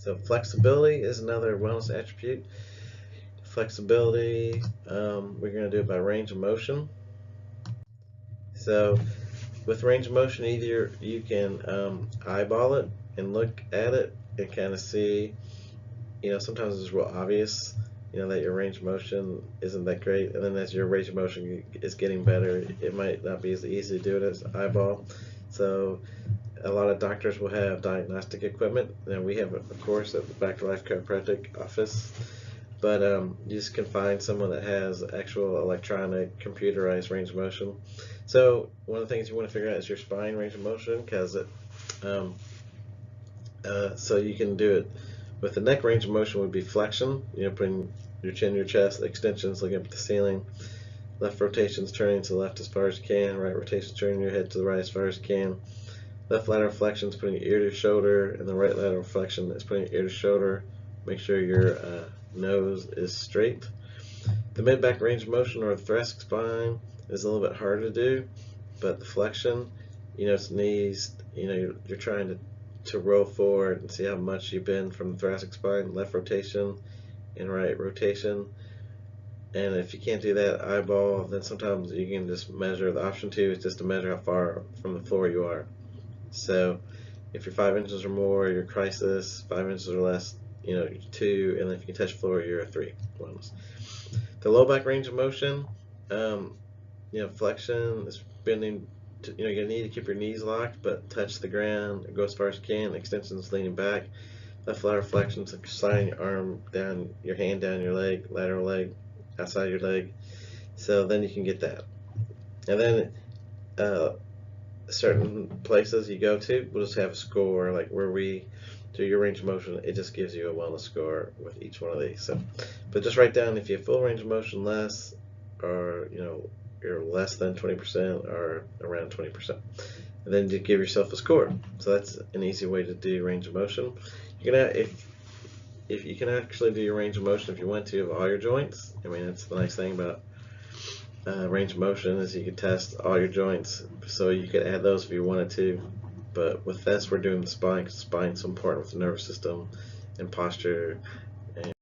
So flexibility is another wellness attribute. Flexibility, we're going to do it by range of motion. So with range of motion, either you can eyeball it and look at it and kind of see, sometimes it's real obvious, that your range of motion isn't that great, and then as your range of motion is getting better, it might not be as easy to do it as eyeball. So a lot of doctors will have diagnostic equipment, and we have, of course, at the Back to Life Chiropractic office. But you just can find someone that has actual electronic computerized range of motion. So one of the things you want to figure out is your spine range of motion, because so you can do it with the neck range of motion would be flexion, putting your chin in your chest, extensions looking up at the ceiling, left rotations turning to the left as far as you can, right rotations turning your head to the right as far as you can, left lateral flexion is putting your ear to your shoulder, and the right lateral flexion is putting your ear to shoulder. Make sure your nose is straight. The mid-back range of motion or the thoracic spine is a little bit harder to do, but the flexion, it's knees, you're trying to roll forward and see how much you bend from the thoracic spine, left rotation and right rotation. And if you can't do that eyeball, then sometimes you can just measure. The option 2 is just to measure how far from the floor you are. So if you're 5 inches or more, you're crisis. 5 inches or less, you're 2, and then if you can touch the floor, you're a 3. The low back range of motion, flexion is bending. You're gonna need to keep your knees locked, but touch the ground, go as far as you can. Extensions leaning back. Left lateral flexion, so sliding your arm down, your hand down your leg, lateral leg, outside your leg. So then you can get that. And then certain places you go to, we'll just have a score, like where we do your range of motion, it just gives you a wellness score with each one of these. So, but just write down if you have full range of motion less, or you're less than 20% or around 20%, and then just give yourself a score. So that's an easy way to do range of motion. You're gonna, if you can actually do your range of motion if you want to of all your joints. I mean, that's the nice thing about range of motion is you can test all your joints, so you could add those if you wanted to. But with this, we're doing the spine because the spine is so important with the nervous system and posture